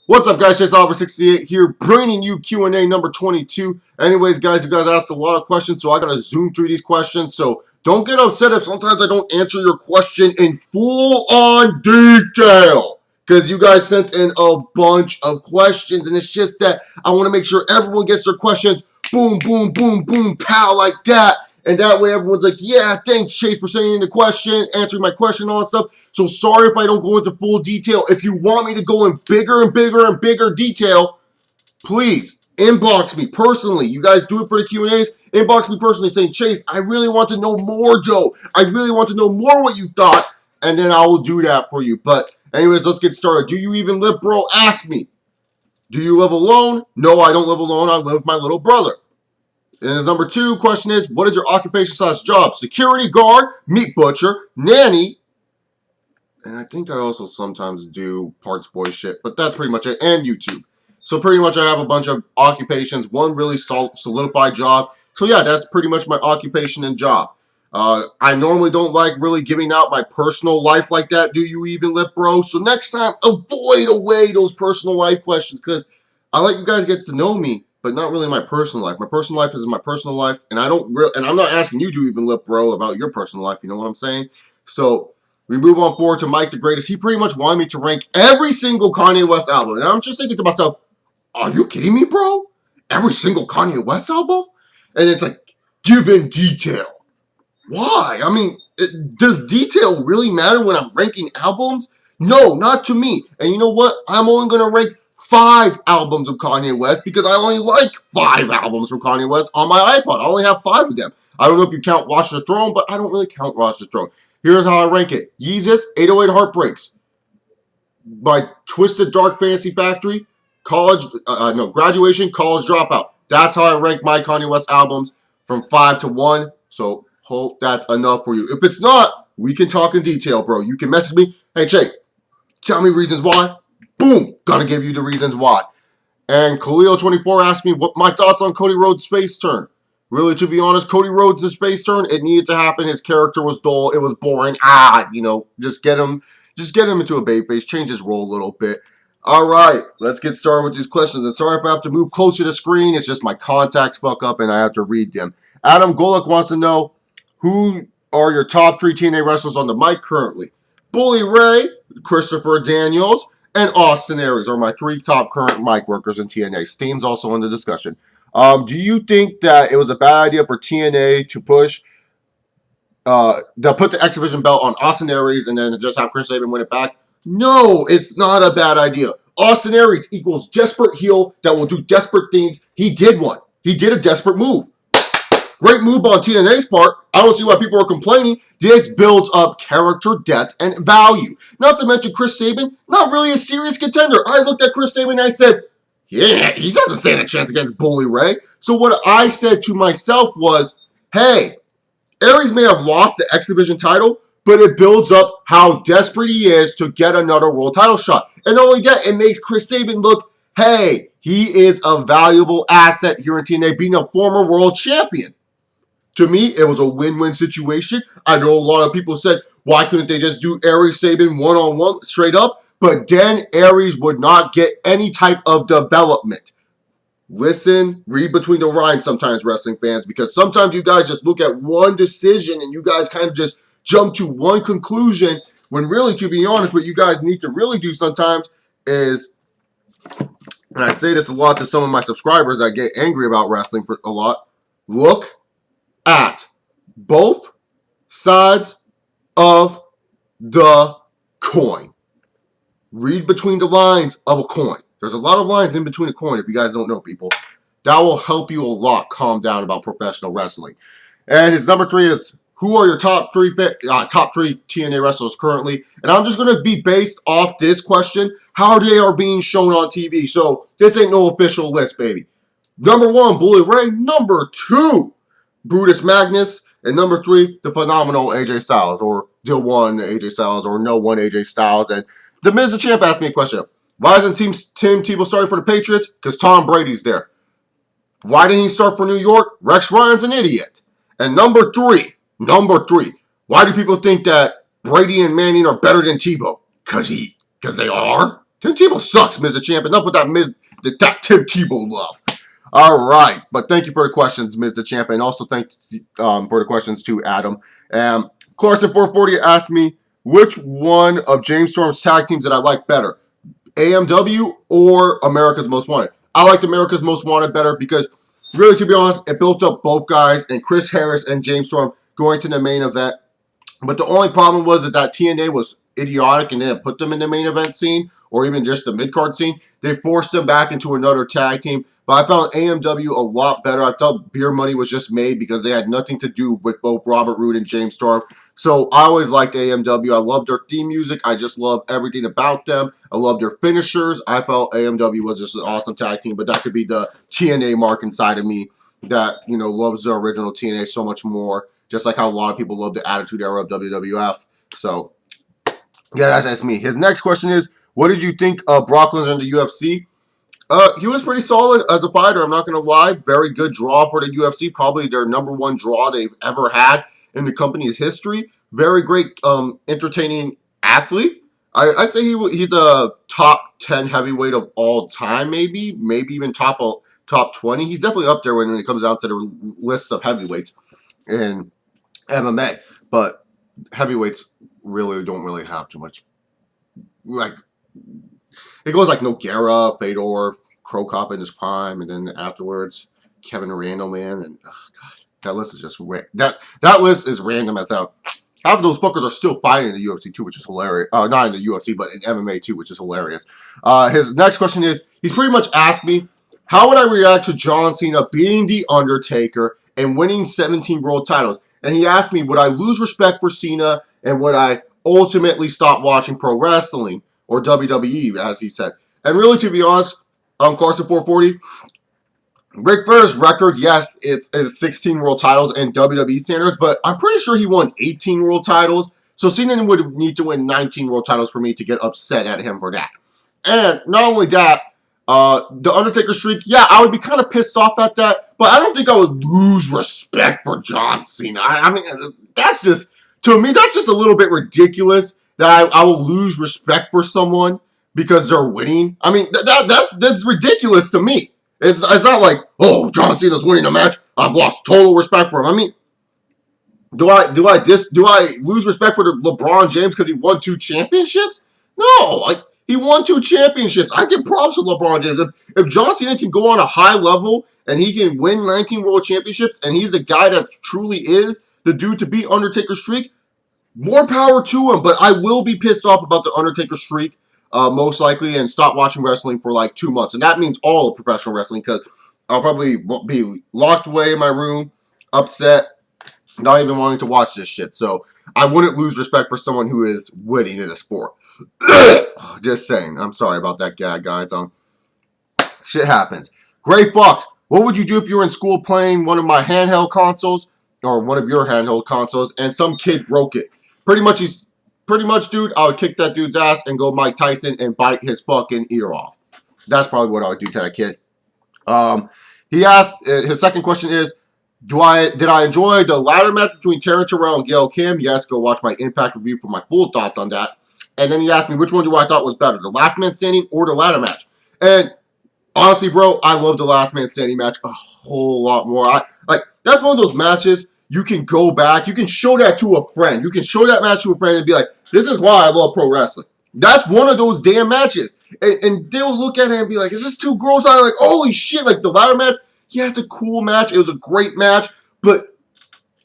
What's up, guys? Chase Oliver 68 here, bringing you Q&A number 22. Anyways, guys, you guys asked a lot of questions, so I gotta zoom through these questions. So don't get upset if sometimes I don't answer your question in full-on detail, because you guys sent in a bunch of questions, and it's just that I want to make sure everyone gets their questions boom, boom, boom, boom, pow, like that. And that way everyone's like, yeah, thanks, Chase, for sending in the question, answering my question, all that stuff. So sorry if I don't go into full detail. If you want me to go in bigger and bigger and bigger detail, please inbox me personally. You guys do it for the Q&As. Inbox me personally saying, Chase, I really want to know more, Joe. I really want to know more what you thought. And then I will do that for you. But anyways, let's get started. Do you even live, bro? Ask me. Do you live alone? No, I don't live alone. I live with my little brother. And his number 2 question is, what is your occupation/job? Security guard, meat butcher, nanny, and I think I also sometimes do parts boy shit, but that's pretty much it, and YouTube. So pretty much I have a bunch of occupations, one really solidified job. So yeah, that's pretty much my occupation and job. I normally don't like really giving out my personal life like that. Do you even live, bro? So next time, avoid away those personal life questions, because I let you guys get to know me, but not really my personal life. My personal life is my personal life, and I'm not asking you to even live, bro, about your personal life. You know what I'm saying? So we move on forward to Mike the Greatest. He pretty much wanted me to rank every single Kanye West album, and I'm just thinking to myself, are you kidding me, bro? Every single Kanye West album? And it's like, give in detail. Why? I mean, does detail really matter when I'm ranking albums? No, not to me. And you know what? I'm only going to rank 5 albums of Kanye West because I only like 5 albums from Kanye West on my iPod. I only have 5 of them. I don't know if you count Watch the Throne, but I don't really count Watch the Throne. Here's how I rank it. Yeezus, 808 Heartbreaks. My Twisted Dark Fantasy Factory, Graduation, College Dropout. That's how I rank my Kanye West albums from 5 to 1. So hope that's enough for you. If it's not, we can talk in detail, bro. You can message me. Hey, Chase, tell me reasons why. Boom, gonna give you the reasons why. And Khalil24 asked me what my thoughts on Cody Rhodes' space turn. Really, to be honest, Cody Rhodes' space turn, it needed to happen. His character was dull. It was boring. Just get him into a babyface. Change his role a little bit. All right, let's get started with these questions. And sorry if I have to move closer to the screen. It's just my contacts fuck up and I have to read them. Adam Golick wants to know, who are your top 3 TNA wrestlers on the mic currently? Bully Ray, Christopher Daniels, and Austin Aries are my 3 top current mic workers in TNA. Steen's also in the discussion. Do you think that it was a bad idea for TNA to put the X Division belt on Austin Aries and then just have Chris Sabin win it back? No, it's not a bad idea. Austin Aries equals desperate heel that will do desperate things. He did one. He did a desperate move. Great move on TNA's part. I don't see why people are complaining. This builds up character, depth, and value. Not to mention Chris Sabin, not really a serious contender. I looked at Chris Sabin and I said, yeah, he doesn't stand a chance against Bully Ray. So what I said to myself was, hey, Aries may have lost the X Division title, but it builds up how desperate he is to get another world title shot. And not only that, it makes Chris Sabin look, hey, he is a valuable asset here in TNA, being a former world champion. To me, it was a win-win situation. I know a lot of people said, why couldn't they just do Aries Sabin one-on-one straight up? But then Aries would not get any type of development. Listen, read between the lines sometimes, wrestling fans, because sometimes you guys just look at one decision and you guys kind of just jump to one conclusion when really, to be honest, what you guys need to really do sometimes is, and I say this a lot to some of my subscribers that get angry about wrestling a lot, look at both sides of the coin. Read between the lines of a coin. There's a lot of lines in between a coin if you guys don't know, people. That will help you a lot calm down about professional wrestling. And his number 3 is, who are your top 3 TNA wrestlers currently? And I'm just going to be based off this question, how they are being shown on TV. So this ain't no official list, baby. Number 1, Bully Ray. Number 2, Brutus Magnus. And number 3, the phenomenal AJ Styles, or the one AJ Styles, or no one AJ Styles. And the Miz the Champ asked me a question. Why isn't Tim Tebow starting for the Patriots? Because Tom Brady's there. Why didn't he start for New York? Rex Ryan's an idiot. And number 3, why do people think that Brady and Manning are better than Tebow? Because they are. Tim Tebow sucks, Mr. Champ. Enough with that Tim Tebow love. All right, but thank you for the questions, Mr. Champ, and also thanks for the questions to Adam. Clarkson440 asked me which one of James Storm's tag teams that I like better, AMW or America's Most Wanted. I liked America's Most Wanted better because, really, to be honest, it built up both guys and Chris Harris and James Storm going to the main event. But the only problem was that TNA was idiotic and didn't put them in the main event scene or even just the mid-card scene. They forced them back into another tag team. But I found AMW a lot better. I thought Beer Money was just made because they had nothing to do with both Robert Roode and James Storm. So I always liked AMW. I loved their theme music. I just love everything about them. I love their finishers. I felt AMW was just an awesome tag team. But that could be the TNA mark inside of me that, you know, loves the original TNA so much more. Just like how a lot of people love the Attitude Era of WWF. So, yeah, that's me. His next question is, what did you think of Brock Lesnar in the UFC? He was pretty solid as a fighter, I'm not going to lie. Very good draw for the UFC. Probably their #1 draw they've ever had in the company's history. Very great, entertaining athlete. I'd say he's a top 10 heavyweight of all time, maybe even top 20. He's definitely up there when it comes down to the list of heavyweights in MMA. But heavyweights really don't really have too much. Like, it goes like Nogueira, Fedor, Crow Cop in his prime, and then afterwards Kevin Randall, man, and oh god, that list is just that list is random as hell. Half of those fuckers are still fighting in the UFC too, which is hilarious. Not in the UFC, but in MMA too, which is hilarious. His next question is, he's pretty much asked me, how would I react to John Cena beating The Undertaker and winning 17 world titles? And he asked me, would I lose respect for Cena and would I ultimately stop watching pro wrestling? Or WWE, as he said. And really, to be honest, Clarkson440, Ric Flair's record, yes, it's 16 world titles and WWE standards, but I'm pretty sure he won 18 world titles. So Cena would need to win 19 world titles for me to get upset at him for that. And not only that, the Undertaker streak, yeah, I would be kind of pissed off at that, but I don't think I would lose respect for John Cena. I mean, that's just, to me, that's just a little bit ridiculous. That I will lose respect for someone because they're winning. I mean, that's ridiculous to me. It's not like, oh, John Cena's winning a match, I've lost total respect for him. I mean, do I lose respect for LeBron James because he won 2 championships? No, he won 2 championships. I give props to LeBron James. If John Cena can go on a high level and he can win 19 world championships and he's the guy that truly is the dude to beat Undertaker's streak, more power to him, but I will be pissed off about the Undertaker streak, most likely, and stop watching wrestling for like 2 months. And that means all of professional wrestling, because I'll probably be locked away in my room, upset, not even wanting to watch this shit. So I wouldn't lose respect for someone who is winning in a sport. Just saying. I'm sorry about that gag, guys. Shit happens. Great Bucks. What would you do if you were in school playing one of my handheld consoles, or one of your handheld consoles, and some kid broke it? Pretty much, dude, I would kick that dude's ass and go Mike Tyson and bite his fucking ear off. That's probably what I would do to that kid. He asked, his second question is, did I enjoy the ladder match between Taryn Terrell and Gail Kim? Yes, go watch my Impact review for my full thoughts on that. And then he asked me, which one do I thought was better, the last man standing or the ladder match? And honestly, bro, I love the last man standing match a whole lot more. That's one of those matches you can go back, you can show that to a friend. You can show that match to a friend and be like, this is why I love pro wrestling. That's one of those damn matches. And they'll look at it and be like, is this too gross? I'm like, holy shit, like the ladder match, yeah, it's a cool match. It was a great match. But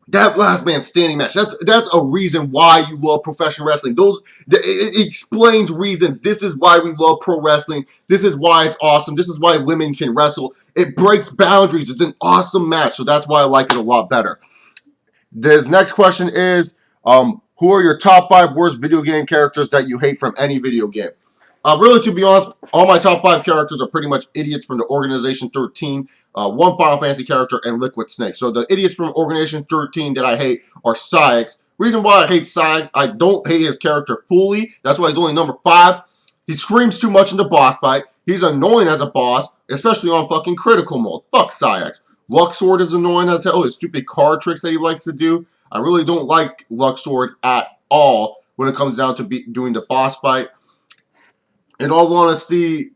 that last man standing match, that's a reason why you love professional wrestling. It explains reasons. This is why we love pro wrestling. This is why it's awesome. This is why women can wrestle. It breaks boundaries. It's an awesome match. So that's why I like it a lot better. This next question is, who are your top 5 worst video game characters that you hate from any video game? Really, to be honest, all my top 5 characters are pretty much idiots from the Organization 13, one Final Fantasy character, and Liquid Snake. So the idiots from Organization 13 that I hate are Syx. Reason why I hate Syx, I don't hate his character fully. That's why he's only number 5. He screams too much in the boss fight. He's annoying as a boss, especially on fucking critical mode. Fuck Syx. Luxord is annoying as hell. His stupid card tricks that he likes to do. I really don't like Luxord at all when it comes down to doing the boss fight. in all honesty,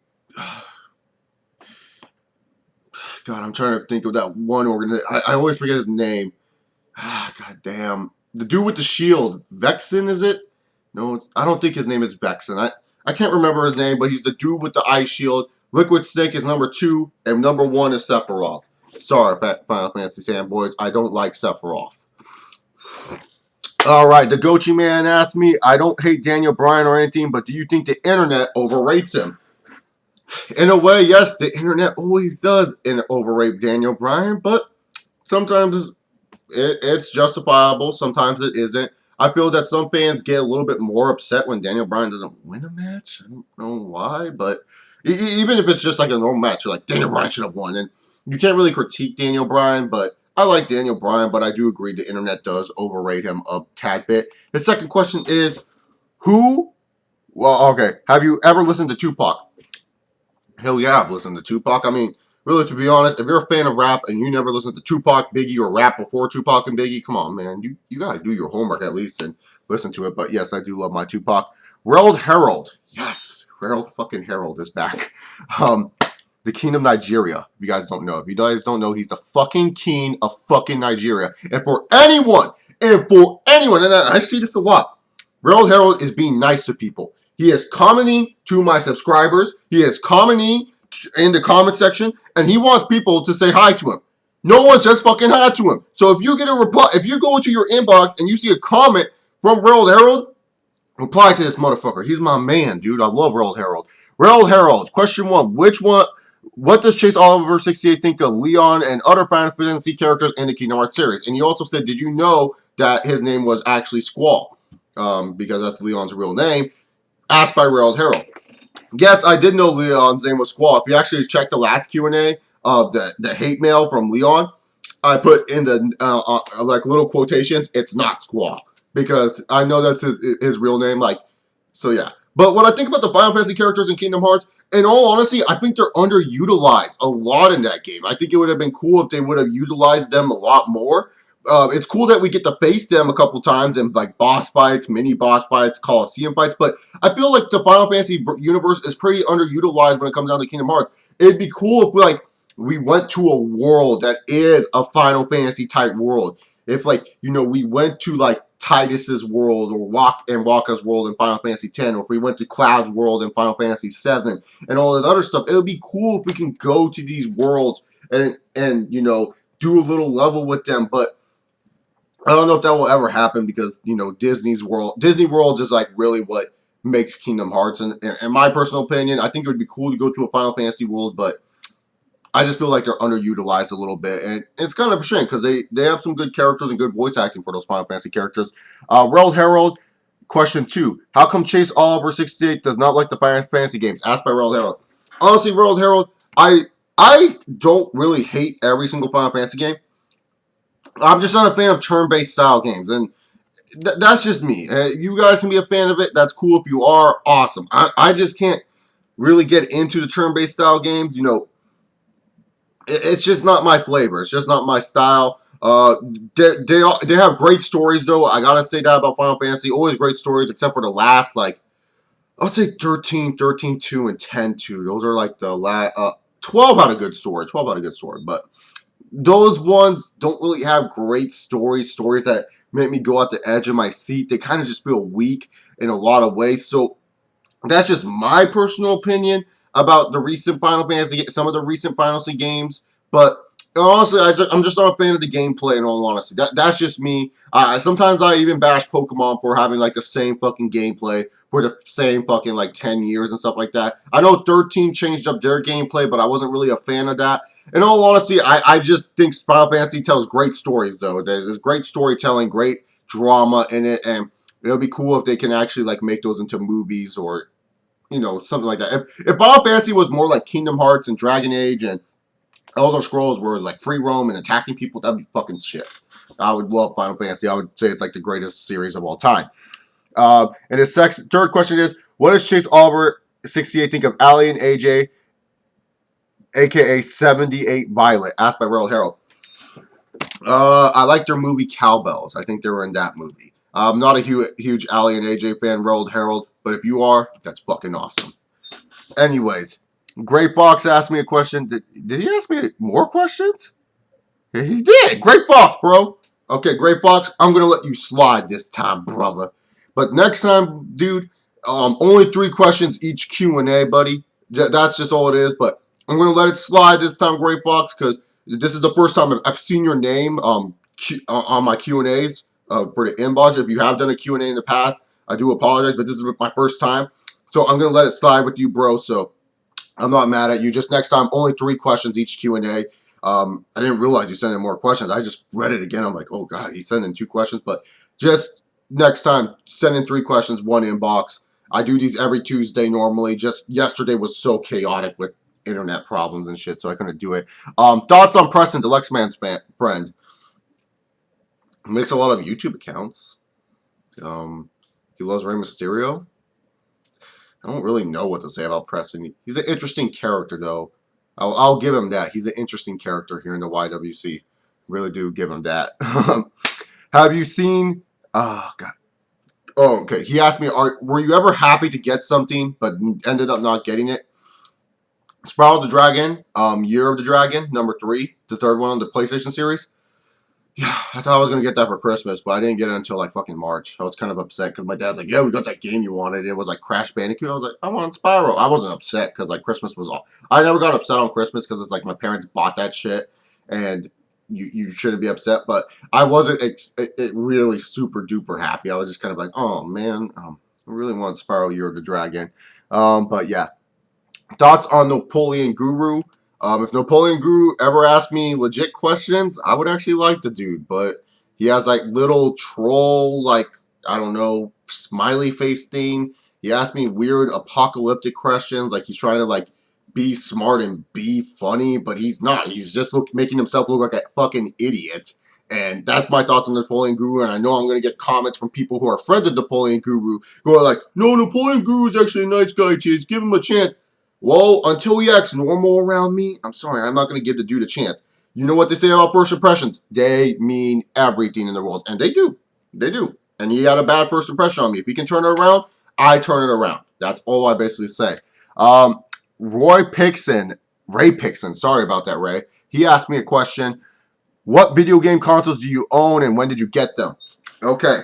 God, I'm trying to think of that one organization. I always forget his name. God damn. The dude with the shield. Vexen, is it? No, I don't think his name is Vexen. I can't remember his name, but he's the dude with the ice shield. Liquid Snake is number 2, and number 1 is Sephiroth. Sorry, Final Fantasy fanboys. I don't like Sephiroth. Alright, the Gochi Man asked me, I don't hate Daniel Bryan or anything, but do you think the internet overrates him? In a way, yes, the internet always does overrate Daniel Bryan, but sometimes it's justifiable, sometimes it isn't. I feel that some fans get a little bit more upset when Daniel Bryan doesn't win a match. I don't know why, but even if it's just like a normal match, you're like, Daniel Bryan should have won. And you can't really critique Daniel Bryan, but I like Daniel Bryan, but I do agree the internet does overrate him a tad bit. The second question is, have you ever listened to Tupac? Hell yeah, I've listened to Tupac. I mean, really, to be honest, if you're a fan of rap and you never listened to Tupac, Biggie, or rap before Tupac and Biggie, come on, man. You gotta do your homework at least and listen to it. But yes, I do love my Tupac. Railed Herald. Yes, Railed fucking Herald is back. The king of Nigeria. If you guys don't know. If you guys don't know, he's the fucking king of fucking Nigeria. And for anyone, and I see this a lot, Railed Herald is being nice to people. He is commenting to my subscribers. He is commenting in the comment section, and he wants people to say hi to him. No one says fucking hi to him. So if you get a reply, if you go into your inbox and you see a comment from Railed Herald, reply to this motherfucker. He's my man, dude. I love Railed Herald. Railed Herald, question 1. What does Chase Oliver 68 think of Leon and other Final Fantasy characters in the Kingdom Hearts series? And he also said, did you know that his name was actually Squall? Because that's Leon's real name. Asked by Railed Herald. Yes, I did know Leon's name was Squall. If you actually check the last Q&A of the hate mail from Leon, I put in the like little quotations, it's not Squall. Because I know that's his real name. Like, so yeah. But what I think about the Final Fantasy characters in Kingdom Hearts, in all honesty, I think they're underutilized a lot in that game. I think it would have been cool if they would have utilized them a lot more. It's cool that we get to face them a couple times in like boss fights, mini boss fights, Coliseum fights, but I feel like the Final Fantasy universe is pretty underutilized when it comes down to Kingdom Hearts. It'd be cool if we went to a world that is a Final Fantasy type world. If we went to like Tidus's world or Wakka's world in Final Fantasy X, or if we went to Cloud's world in Final Fantasy VII and all that other stuff, it would be cool if we can go to these worlds and do a little level with them, but I don't know if that will ever happen because, Disney World is like really what makes Kingdom Hearts. And in my personal opinion, I think it would be cool to go to a Final Fantasy world, but I just feel like they're underutilized a little bit. And it's kind of a shame because they have some good characters and good voice acting for those Final Fantasy characters. Railed Herald, question 2. How come Chase Oliver 68 does not like the Final Fantasy games? Asked by Railed Herald. Honestly, Railed Herald, I don't really hate every single Final Fantasy game. I'm just not a fan of turn-based style games, and that's just me. You guys can be a fan of it. That's cool if you are. Awesome. I just can't really get into the turn-based style games. It's just not my flavor. It's just not my style. They have great stories, though. I gotta say that about Final Fantasy. Always great stories, except for the last, I would say 13, 13-2, and 10-2. Those are like the last... 12 had a good story. But those ones don't really have great stories that make me go out the edge of my seat. They kind of just feel weak in a lot of ways. So that's just my personal opinion about some of the recent Final Fantasy games. But honestly, I'm just not a fan of the gameplay in all honesty. That's just me. Sometimes I even bash Pokemon for having the same fucking gameplay for the same fucking 10 years and stuff like that. I know 13 changed up their gameplay, but I wasn't really a fan of that. In all honesty, I just think Final Fantasy tells great stories, though. There's great storytelling, great drama in it, and it'll be cool if they can actually make those into movies or something like that. If Final Fantasy was more like Kingdom Hearts and Dragon Age and Elder Scrolls were free roam and attacking people, that'd be fucking shit. I would love Final Fantasy. I would say it's the greatest series of all time. And his third question is, what does Chase Oliver 68 think of Allie and AJ, aka 78 Violet? Asked by Railed Herald. I like their movie Cowbells. I think they were in that movie. I'm not a huge Allie and AJ fan, Railed Herald, but if you are, that's fucking awesome. Anyways, Great Box asked me a question. Did he ask me more questions? Yeah, he did. Great Box, bro. Okay, Great Box. I'm gonna let you slide this time, brother. But next time, dude, only 3 questions each Q&A, buddy. That's just all it is. But I'm gonna let it slide this time, Great Box, because this is the first time I've seen your name on my Q&As for the inbox. If you have done a Q&A in the past, I do apologize, but this is my first time. So I'm gonna let it slide with you, bro. So I'm not mad at you. Just next time, only 3 questions each Q&A. I didn't realize you sent in more questions. I just read it again. I'm like, oh god, he sent in 2 questions. But just next time, send in 3 questions, one inbox. I do these every Tuesday normally. Just yesterday was so chaotic with internet problems and shit, so I couldn't do it. Thoughts on Preston, the Lexman's friend? He makes a lot of YouTube accounts. He loves Rey Mysterio. I don't really know what to say about Preston. He's an interesting character, though. I'll give him that. He's an interesting character here in the YWC. Really do give him that. Have you seen? Oh God. Oh, okay. He asked me, were you ever happy to get something but ended up not getting it? Spiral the Dragon, Year of the Dragon, number 3, the third one on the PlayStation series. Yeah, I thought I was gonna get that for Christmas, but I didn't get it until like fucking March. I was kind of upset because my dad's like, "Yeah, we got that game you wanted." It was like Crash Bandicoot. I was like, "I want Spyro." I wasn't upset because like Christmas was all. I never got upset on Christmas because it's like my parents bought that shit, and you shouldn't be upset. But I wasn't really super duper happy. I was just kind of like, "Oh man, I really want Spyro Year of the Dragon." But yeah, thoughts on Napoleon Guru? If Napoleon Guru ever asked me legit questions, I would actually like the dude, but he has like little troll, like, I don't know, smiley face thing. He asked me weird apocalyptic questions, like he's trying to like be smart and be funny, but he's not. He's just making himself look like a fucking idiot. And that's my thoughts on Napoleon Guru. And I know I'm going to get comments from people who are friends of Napoleon Guru who are like, no, Napoleon Guru is actually a nice guy, Chase. Give him a chance. Well, until he acts normal around me, I'm sorry, I'm not going to give the dude a chance. You know what they say about first impressions? They mean everything in the world. And they do. They do. And he had a bad first impression on me. If he can turn it around, I turn it around. That's all I basically say. Ray Pixon, sorry about that, Ray. He asked me a question. What video game consoles do you own and when did you get them? Okay.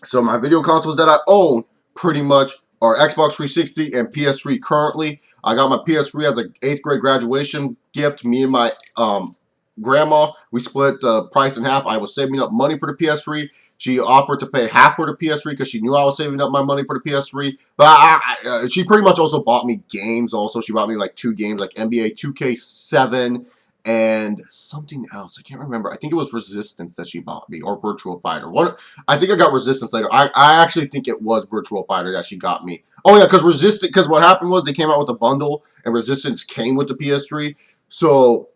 So my video consoles that I own pretty much are Xbox 360 and PS3 currently. I got my PS3 as an 8th grade graduation gift. Me and my grandma, we split the price in half. I was saving up money for the PS3. She offered to pay half for the PS3 because she knew I was saving up my money for the PS3. But she pretty much also bought me games. Also, she bought me like 2 games, like NBA 2K7 and something else. I can't remember. I think it was Resistance that she bought me, or Virtual Fighter. I think I got Resistance later. I actually think it was Virtual Fighter that she got me. Oh yeah, because what happened was they came out with a bundle, and Resistance came with the PS3. So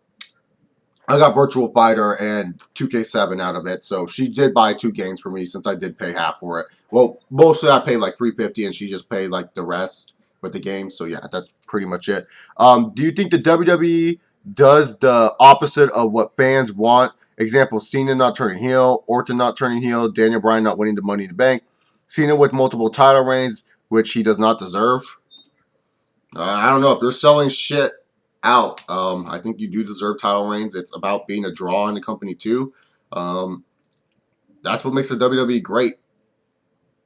I got Virtual Fighter and 2K7 out of it. So she did buy 2 games for me since I did pay half for it. Well, mostly I paid like $350, and she just paid like the rest with the game. So yeah, that's pretty much it. Do you think the WWE does the opposite of what fans want? Example: Cena not turning heel, Orton not turning heel, Daniel Bryan not winning the Money in the Bank, Cena with multiple title reigns, which he does not deserve. I don't know if you're selling shit out. I think you do deserve title reigns. It's about being a draw in the company too. Um, that's what makes the WWE great.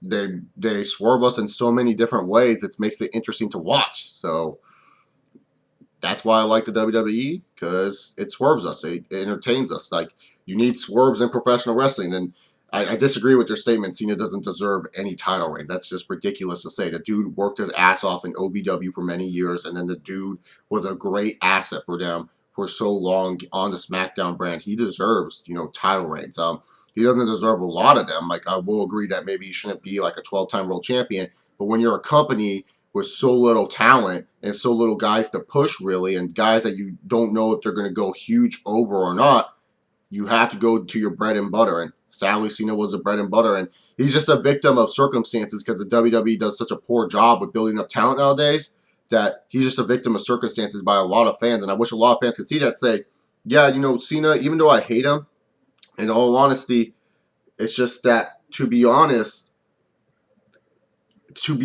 They swerve us in so many different ways. It makes it interesting to watch. So that's why I like the WWE, because it swerves us. It entertains us. Like, you need swerves in professional wrestling. And I disagree with your statement. Cena doesn't deserve any title reigns. That's just ridiculous to say. The dude worked his ass off in OVW for many years, and then the dude was a great asset for them for so long on the SmackDown brand. He deserves, title reigns. He doesn't deserve a lot of them. Like, I will agree that maybe he shouldn't be like a 12-time world champion. But when you're a company with so little talent and so little guys to push, really, and guys that you don't know if they're going to go huge over or not, you have to go to your bread and butter. And sadly, Cena was the bread and butter, and he's just a victim of circumstances because the WWE does such a poor job with building up talent nowadays that he's just a victim of circumstances by a lot of fans. And I wish a lot of fans could see that, say, yeah, Cena, even though I hate him, in all honesty, it's just that, to be honest, to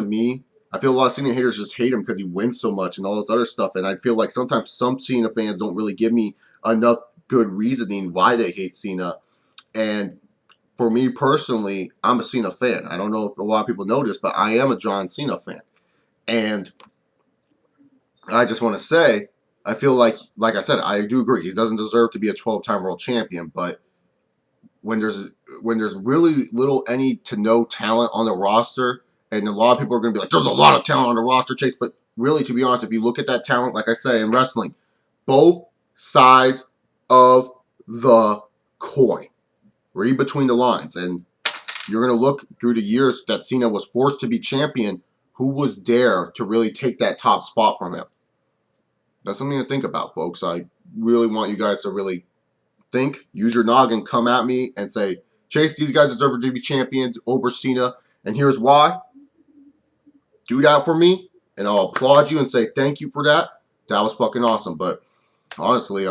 me, I feel a lot of Cena haters just hate him because he wins so much and all this other stuff. And I feel like sometimes some Cena fans don't really give me enough good reasoning why they hate Cena. And for me personally, I'm a Cena fan. I don't know if a lot of people know this, but I am a John Cena fan. And I just want to say, I feel like I said, I do agree. He doesn't deserve to be a 12-time world champion, but when there's really little any to no talent on the roster, and a lot of people are going to be like, there's a lot of talent on the roster, Chase, but really, to be honest, if you look at that talent, like I say in wrestling, both sides of the coin, read between the lines, and you're going to look through the years that Cena was forced to be champion, who was there to really take that top spot from him. That's something to think about, folks. I really want you guys to really think, use your noggin, come at me and say, Chase, these guys deserve to be champions over Cena, and here's why. Do that for me, and I'll applaud you and say thank you for that. That was fucking awesome. But honestly,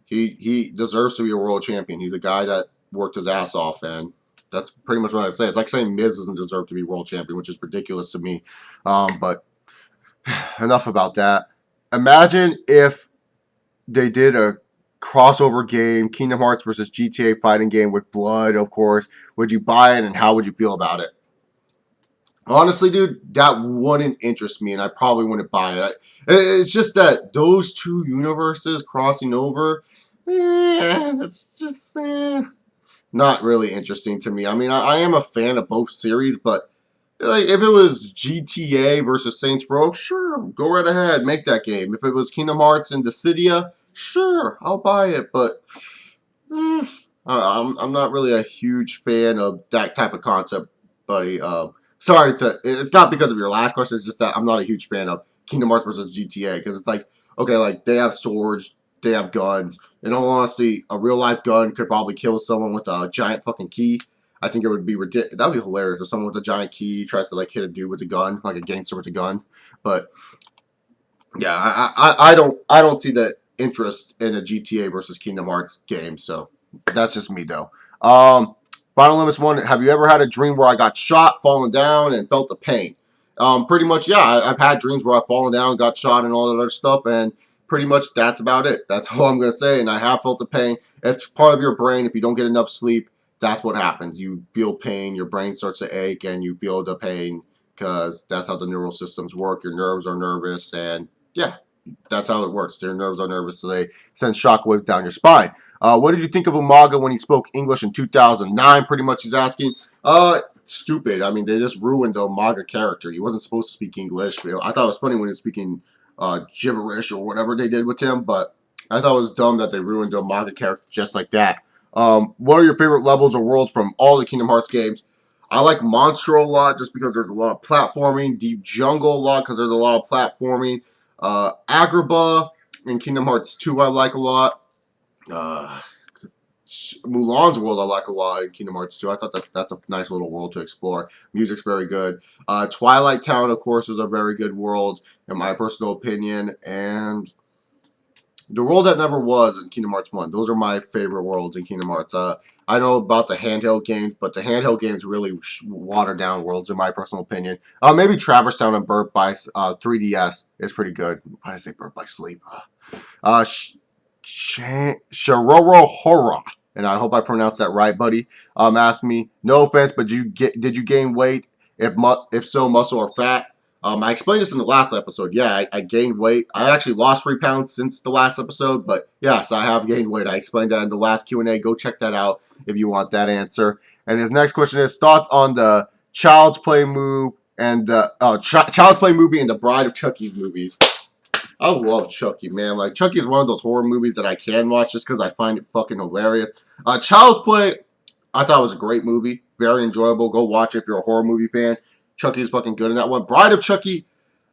he deserves to be a world champion. He's a guy that worked his ass off, and that's pretty much what I say. It's like saying Miz doesn't deserve to be world champion, which is ridiculous to me. But enough about that. Imagine if they did a crossover game, Kingdom Hearts versus GTA fighting game with blood, of course. Would you buy it, and how would you feel about it? Honestly, dude, that wouldn't interest me, and I probably wouldn't buy it. It's just that those two universes crossing over, it's just not really interesting to me. I mean, I am a fan of both series, but like if it was GTA versus Saints Row, sure, go right ahead, make that game. If it was Kingdom Hearts and Dissidia, sure, I'll buy it. But I'm not really a huge fan of that type of concept, buddy. Sorry it's not because of your last question. It's just that I'm not a huge fan of Kingdom Hearts versus GTA because it's like, okay, like they have swords, they have guns. In all honesty, a real life gun could probably kill someone with a giant fucking key. I think it would be ridiculous. That would be hilarious if someone with a giant key tries to like hit a dude with a gun, like a gangster with a gun. But yeah, I don't see the interest in a GTA versus Kingdom Hearts game. So that's just me though. Final Limits 1, have you ever had a dream where I got shot, fallen down, and felt the pain? Pretty much, yeah. I've had dreams where I've fallen down, got shot, and all that other stuff, and pretty much that's about it. That's all I'm going to say, and I have felt the pain. It's part of your brain. If you don't get enough sleep, that's what happens. You feel pain, your brain starts to ache, and you feel the pain because that's how the neural systems work. Your nerves are nervous, and yeah, that's how it works. Their nerves are nervous, so they send shockwaves down your spine. What did you think of Umaga when he spoke English in 2009? Pretty much he's asking. Stupid. I mean, they just ruined the Umaga character. He wasn't supposed to speak English. I thought it was funny when he was speaking gibberish or whatever they did with him, but I thought it was dumb that they ruined the Umaga character just like that. What are your favorite levels or worlds from all the Kingdom Hearts games? I like Monstro a lot just because there's a lot of platforming. Deep Jungle a lot because there's a lot of platforming. Agrabah in Kingdom Hearts 2 I like a lot. Mulan's world I like a lot in Kingdom Hearts 2. I thought that's a nice little world to explore. Music's very good. Twilight Town, of course, is a very good world, in my personal opinion. And the world that never was in Kingdom Hearts 1. Those are my favorite worlds in Kingdom Hearts. I know about the handheld games, but the handheld games really watered down worlds, in my personal opinion. Maybe Traverse Town and Birth by 3DS is pretty good. Why did I say Birth by Sleep? Sharoro Hora, and I hope I pronounced that right, buddy. Asked me, no offense, but did you gain weight? If so, muscle or fat? I explained this in the last episode. Yeah, I gained weight. I actually lost 3 pounds since the last episode, but yes, I have gained weight. I explained that in the last Q&A. Go check that out if you want that answer. And his next question is thoughts on the Child's Play move and the Child's Play movie and the Bride of Chucky's movies. I love Chucky, man. Like, Chucky is one of those horror movies that I can watch just because I find it fucking hilarious. Child's Play, I thought it was a great movie. Very enjoyable. Go watch it if you're a horror movie fan. Chucky is fucking good in that one. Bride of Chucky,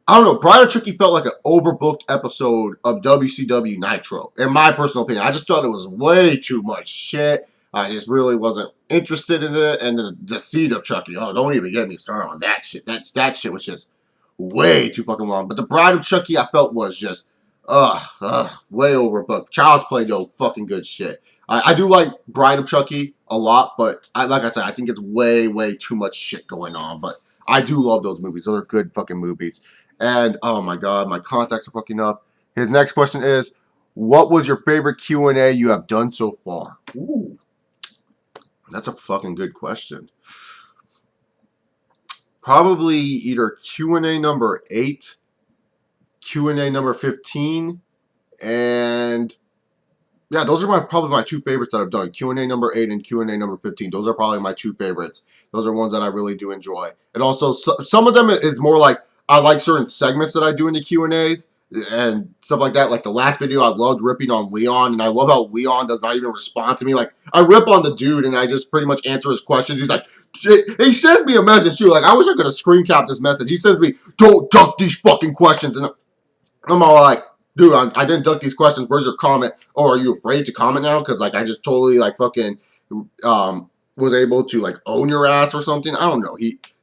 I don't know. Bride of Chucky felt like an overbooked episode of WCW Nitro. In my personal opinion, I just thought it was way too much shit. I just really wasn't interested in it. And the Seed of Chucky, oh, don't even get me started on that shit. That shit was just way too fucking long. But the Bride of Chucky, I felt was just, way overbooked. Child's Play, though, fucking good shit. I do like Bride of Chucky a lot, but like I said, I think it's way, way too much shit going on. But I do love those movies. Those are good fucking movies. And oh my god, my contacts are fucking up. His next question is, what was your favorite Q&A you have done so far? Ooh, that's a fucking good question. Probably either Q&A number 8, Q&A number 15, and yeah, those are probably my two favorites that I've done. Q&A number 8 and Q&A number 15. Those are probably my two favorites. Those are ones that I really do enjoy. And also, some of them is more like, I like certain segments that I do in the Q&As and stuff like that. Like the last video, I loved ripping on Leon, and I love how Leon does not even respond to me. Like, I rip on the dude, and I just pretty much answer his questions. He's like, he sends me a message, too. Like, I wish I could have screen capped this message. He sends me, don't duck these fucking questions. And I'm all like, dude, I didn't duck these questions. Where's your comment? Oh, are you afraid to comment now? Because, like, I just totally, like, fucking was able to, like, own your ass or something. I don't know.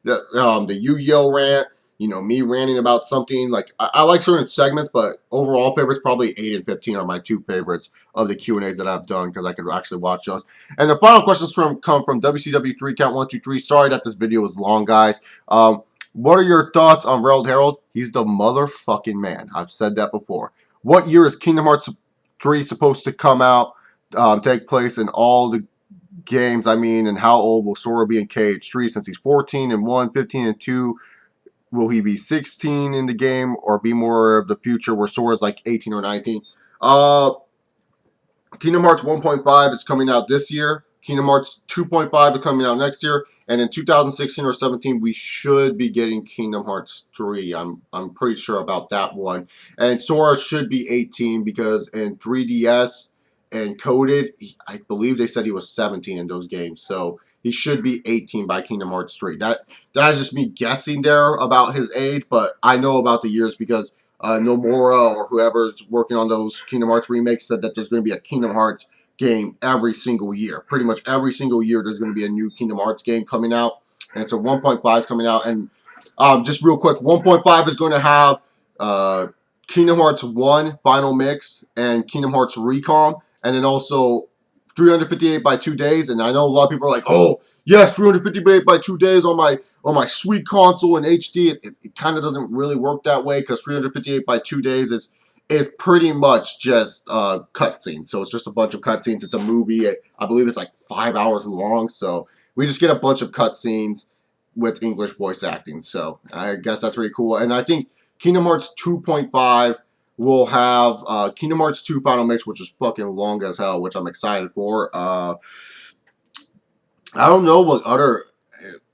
The Yu-Gi-Oh rant, you know, me ranting about something. Like, I like certain segments, but overall favorites, probably 8 and 15 are my two favorites of the Q&As that I've done because I could actually watch those. And the final questions come from WCW3 Count 123. Sorry that this video was long, guys. What are your thoughts on Railed Harold? He's the motherfucking man. I've said that before. What year is Kingdom Hearts 3 supposed to come out, take place in all the games? I mean, and how old will Sora be in KH3 since he's 14 and 1, 15 and 2? Will he be 16 in the game or be more of the future where Sora's like 18 or 19? Kingdom Hearts 1.5 is coming out this year. Kingdom Hearts 2.5 is coming out next year. And in 2016 or 17, we should be getting Kingdom Hearts 3. I'm pretty sure about that one. And Sora should be 18 because in 3DS and Coded, I believe they said he was 17 in those games. So he should be 18 by Kingdom Hearts 3. That's just me guessing there about his age, but I know about the years because Nomura or whoever's working on those Kingdom Hearts remakes said that there's going to be a Kingdom Hearts game every single year. Pretty much every single year there's going to be a new Kingdom Hearts game coming out. And so 1.5 is coming out. And just real quick, 1.5 is going to have Kingdom Hearts 1 Final Mix and Kingdom Hearts Recon. And then also 358 by 2 days. And I know a lot of people are like, oh, yes, 358 by 2 days on my sweet console in HD. It kind of doesn't really work that way because 358 by 2 days is pretty much just cutscenes. So it's just a bunch of cutscenes. It's a movie. I believe it's like 5 hours long. So we just get a bunch of cutscenes with English voice acting. So I guess that's pretty cool. And I think Kingdom Hearts 2.5 will have Kingdom Hearts 2 Final Mix, which is fucking long as hell, which I'm excited for. I don't know what other...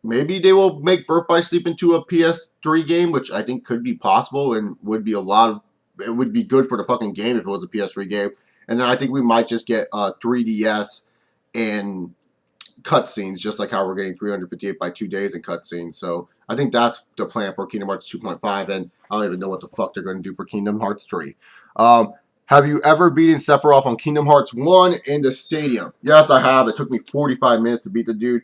Maybe they will make Birth by Sleep into a PS3 game, which I think could be possible and would be it would be good for the fucking game if it was a PS3 game. And then I think we might just get 3DS and cutscenes, just like how we're getting 358 by 2 days in cutscenes. So I think that's the plan for Kingdom Hearts 2.5, and I don't even know what the fuck they're going to do for Kingdom Hearts 3. Have you ever beaten Sephiroth on Kingdom Hearts 1 in the stadium? Yes, I have. It took me 45 minutes to beat the dude.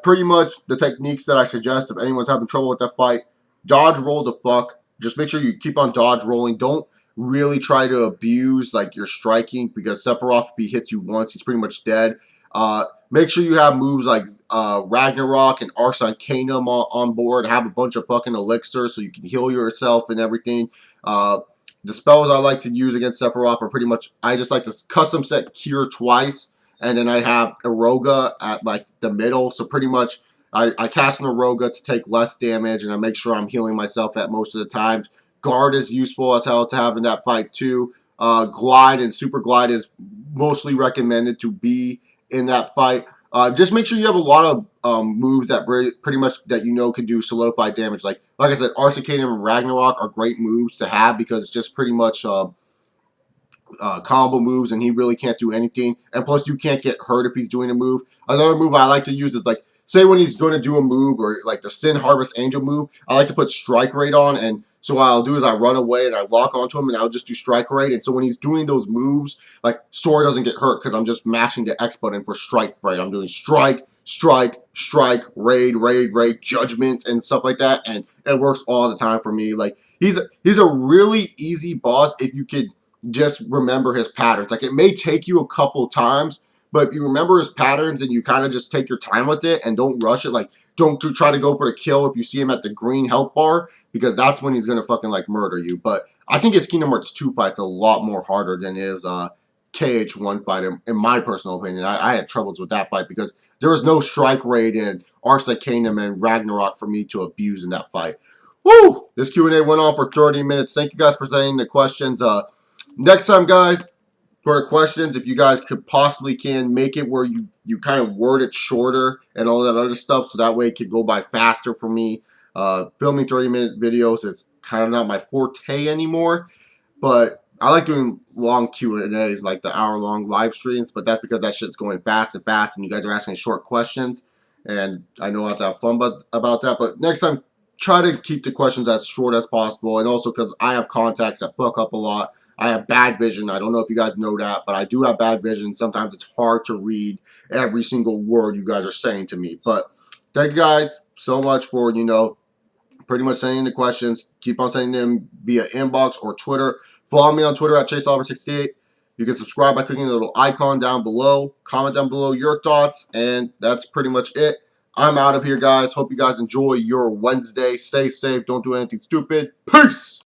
Pretty much the techniques that I suggest if anyone's having trouble with that fight, dodge roll the fuck. Just make sure you keep on dodge rolling. Don't really try to abuse like your striking because Sephiroth, if he hits you once, he's pretty much dead. Make sure you have moves like Ragnarok and Ars Arcanum on board. Have a bunch of fucking elixirs so you can heal yourself and everything. The spells I like to use against Sephiroth are pretty much, I just like to custom set Cure twice. And then I have Eroga at like the middle. So pretty much I cast an Eroga to take less damage. And I make sure I'm healing myself at most of the times. Guard is useful as hell to have in that fight too. Glide and Super Glide is mostly recommended to be in that fight. Just make sure you have a lot of moves that pretty much that you know can do solidified damage. Like I said, Ars Arcanum and Ragnarok are great moves to have because it's just pretty much combo moves, and he really can't do anything. And plus, you can't get hurt if he's doing a move. Another move I like to use is like, say when he's going to do a move or like the Sin Harvest Angel move, I like to put Strike Rate on, and so what I'll do is I run away and I lock onto him and I'll just do Strike Rate. And so when he's doing those moves, like Sora doesn't get hurt because I'm just mashing the X button for Strike Rate. I'm doing Strike, Strike, Strike, Raid, Raid, Raid, Judgment, and stuff like that. And it works all the time for me. Like he's a really easy boss if you could just remember his patterns. Like it may take you a couple times, but if you remember his patterns and you kind of just take your time with it and don't rush it, like don't try to go for the kill if you see him at the green health bar, because that's when he's gonna fucking like murder you. But I think his Kingdom Hearts 2 fight's a lot more harder than his KH1 fight, in my personal opinion. I had troubles with that fight because there was no strike rate in Arsenic Kingdom and Ragnarok for me to abuse in that fight. Woo! This Q&A went on for 30 minutes. Thank you guys for sending the questions. Next time, guys, for the questions, if you guys could possibly can make it where you kind of word it shorter and all that other stuff, so that way it could go by faster for me. Filming 30-minute videos is kind of not my forte anymore, but I like doing long Q&As, like the hour-long live streams, but that's because that shit's going fast and fast, and you guys are asking short questions, and I know I have to have fun about that. But next time, try to keep the questions as short as possible, and also because I have contacts that fuck up a lot. I have bad vision. I don't know if you guys know that, but I do have bad vision. Sometimes it's hard to read every single word you guys are saying to me. But thank you guys so much for, pretty much sending the questions. Keep on sending them via inbox or Twitter. Follow me on Twitter at ChaseOliver68. You can subscribe by clicking the little icon down below. Comment down below your thoughts, and that's pretty much it. I'm out of here, guys. Hope you guys enjoy your Wednesday. Stay safe. Don't do anything stupid. Peace!